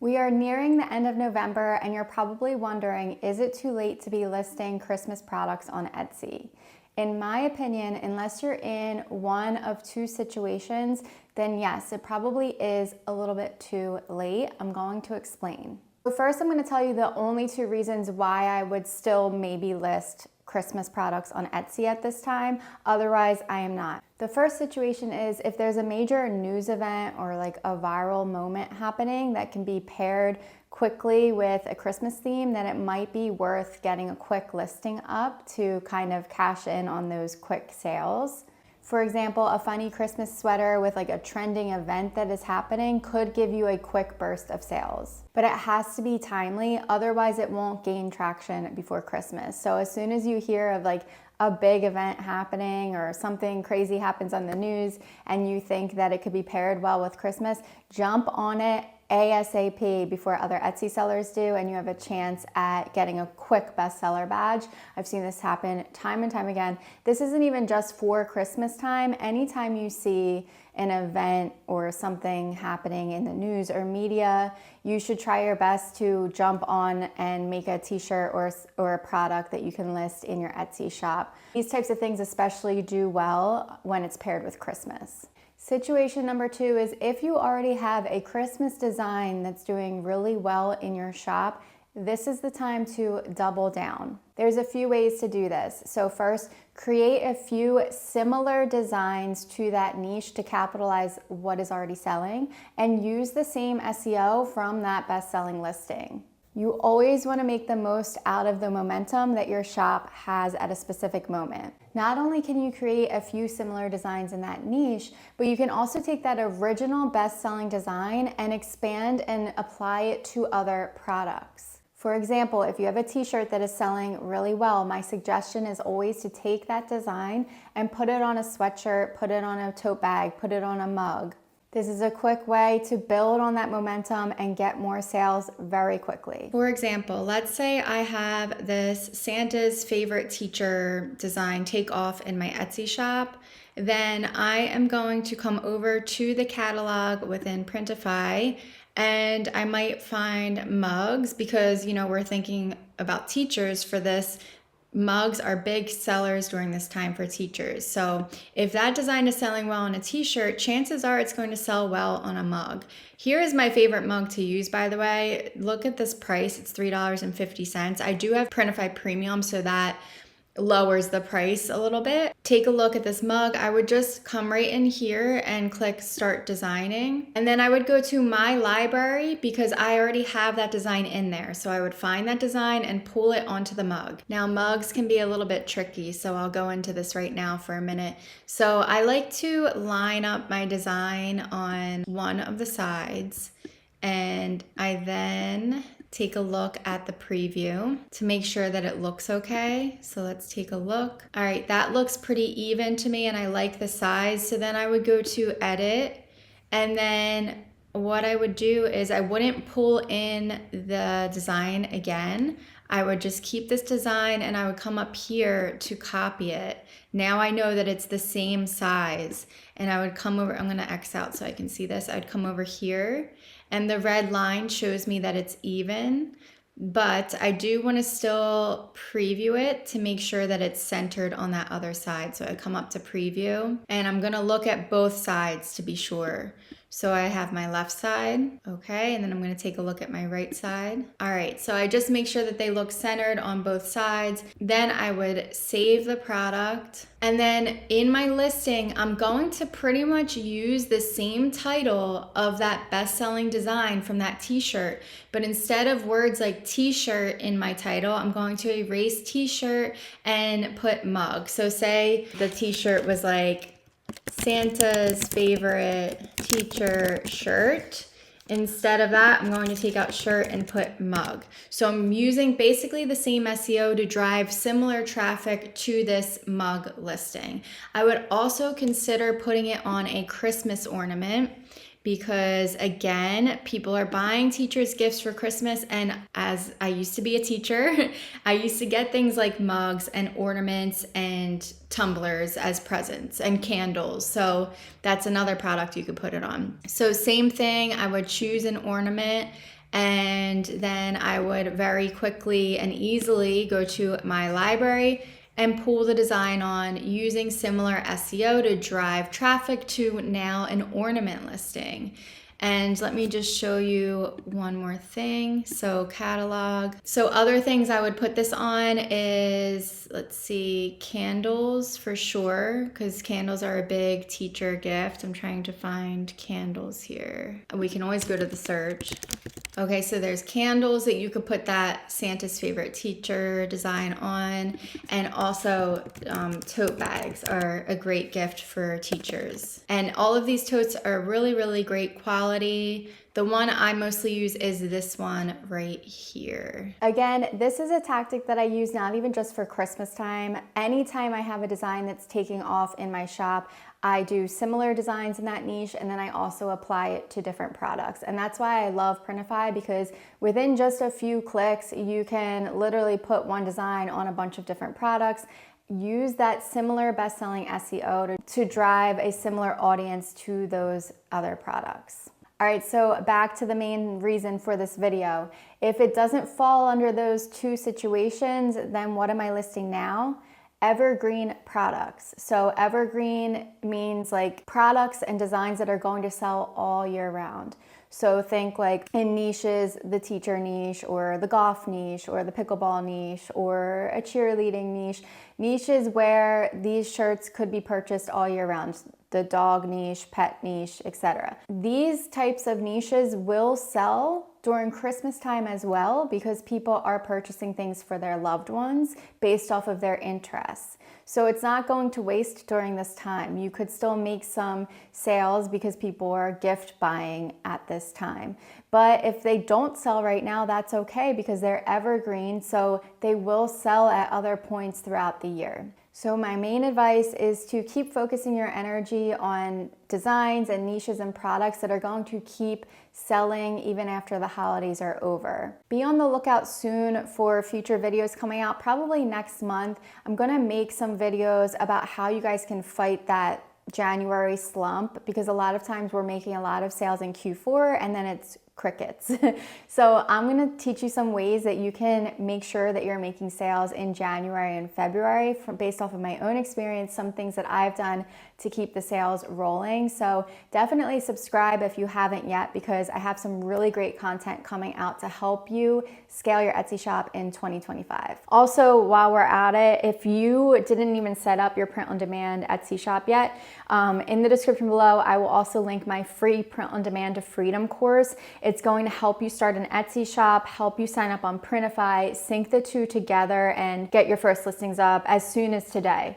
We are nearing the end of November and you're probably wondering, is it too late to be listing Christmas products on Etsy? In my opinion, unless you're in one of two situations, then yes, it probably is a little bit too late. I'm going to explain. So first, I'm going to tell you the only two reasons why I would still maybe list Christmas products on Etsy at this time. Otherwise, I am not. The first situation is if there's a major news event or like a viral moment happening that can be paired quickly with a Christmas theme, then it might be worth getting a quick listing up to kind of cash in on those quick sales. For example, a funny Christmas sweater with like a trending event that is happening could give you a quick burst of sales. But it has to be timely, otherwise it won't gain traction before Christmas. So as soon as you hear of like a big event happening or something crazy happens on the news and you think that it could be paired well with Christmas, jump on it ASAP before other Etsy sellers do, and you have a chance at getting a quick bestseller badge. I've seen this happen time and time again. This isn't even just for Christmas time. Anytime you see an event or something happening in the news or media, you should try your best to jump on and make a t-shirt or a product that you can list in your Etsy shop. These types of things especially do well when it's paired with Christmas. Situation number two is if you already have a Christmas design that's doing really well in your shop, this is the time to double down. There's a few ways to do this. So first, create a few similar designs to that niche to capitalize what is already selling and use the same SEO from that best-selling listing. You always want to make the most out of the momentum that your shop has at a specific moment. Not only can you create a few similar designs in that niche, but you can also take that original best-selling design and expand and apply it to other products. For example, if you have a t-shirt that is selling really well, my suggestion is always to take that design and put it on a sweatshirt, put it on a tote bag, put it on a mug. This is a quick way to build on that momentum and get more sales very quickly. For example, let's say I have this Santa's favorite teacher design take off in my Etsy shop. Then I am going to come over to the catalog within PRINTIFY and I might find mugs because, you know, we're thinking about teachers for this. Mugs are big sellers during this time for teachers. So if that design is selling well on a t-shirt, chances are it's going to sell well on a mug. Here is my favorite mug to use, by the way. Look at this price. It's $3.50. I do have PRINTIFY Premium, so that lowers the price a little bit. Take a look at this mug. I would just come right in here and click start designing. And then I would go to my library because I already have that design in there. So I would find that design and pull it onto the mug. Now mugs can be a little bit tricky, so I'll go into this right now for a minute. So I like to line up my design on one of the sides and I then take a look at the preview to make sure that it looks okay. So let's take a look. All right, that looks pretty even to me and I like the size. So then I would go to edit and then what I would do is I wouldn't pull in the design again. I would just keep this design and I would come up here to copy it. Now I know that it's the same size and I would come over, I'm gonna X out so I can see this. I'd come over here and the red line shows me that it's even, but I do want to still preview it to make sure that it's centered on that other side. So I come up to preview and I'm going to look at both sides to be sure. So I have my left side, okay, and then I'm going to take a look at my right side. All right, so I just make sure that they look centered on both sides. Then I would save the product. And then in my listing, I'm going to pretty much use the same title of that best-selling design from that t-shirt. But instead of words like t-shirt in my title, I'm going to erase t-shirt and put mug. So say the t-shirt was like Santa's favorite teacher shirt. Instead of that, I'm going to take out shirt and put mug. So I'm using basically the same SEO to drive similar traffic to this mug listing. I would also consider putting it on a Christmas ornament because again, people are buying teachers gifts for Christmas, and as I used to be a teacher, I used to get things like mugs and ornaments and tumblers as presents and candles. So that's another product you could put it on. So same thing, I would choose an ornament And then I would very quickly and easily go to my library and pull the design on using similar SEO to drive traffic to now an ornament listing. And let me just show you one more thing. So catalog. So other things I would put this on is, let's see, candles for sure, because candles are a big teacher gift. I'm trying to find candles here. We can always go to the search. Okay, so there's candles that you could put that Santa's favorite teacher design on, and also tote bags are a great gift for teachers. And all of these totes are really, really great quality. The one I mostly use is this one right here. Again, this is a tactic that I use not even just for Christmas time. Anytime I have a design that's taking off in my shop, I do similar designs in that niche, and then I also apply it to different products. And that's why I love Printify, because within just a few clicks, you can literally put one design on a bunch of different products, use that similar best-selling SEO to drive a similar audience to those other products. All right, so back to the main reason for this video. If it doesn't fall under those two situations, then what am I listing now? Evergreen products. So evergreen means like products and designs that are going to sell all year round. So think like in niches, the teacher niche or the golf niche or the pickleball niche or a cheerleading niche. Niches where these shirts could be purchased all year round. The dog niche, pet niche, etc. These types of niches will sell during Christmas time as well, because people are purchasing things for their loved ones based off of their interests. So it's not going to waste during this time. You could still make some sales because people are gift buying at this time. But if they don't sell right now, that's okay, because they're evergreen, so they will sell at other points throughout the year. So my main advice is to keep focusing your energy on designs and niches and products that are going to keep selling even after the holidays are over. Be on the lookout soon for future videos coming out, probably next month. I'm gonna make some videos about how you guys can fight that January slump, because a lot of times we're making a lot of sales in Q4 and then it's crickets. So I'm gonna teach you some ways that you can make sure that you're making sales in January and February based off of my own experience, some things that I've done to keep the sales rolling. So definitely subscribe if you haven't yet, because I have some really great content coming out to help you scale your Etsy shop in 2025. Also, while we're at it, if you didn't even set up your print on demand Etsy shop yet, in the description below, I will also link my free print on demand to freedom course. It's going to help you start an Etsy shop, help you sign up on Printify, sync the two together, and get your first listings up as soon as today.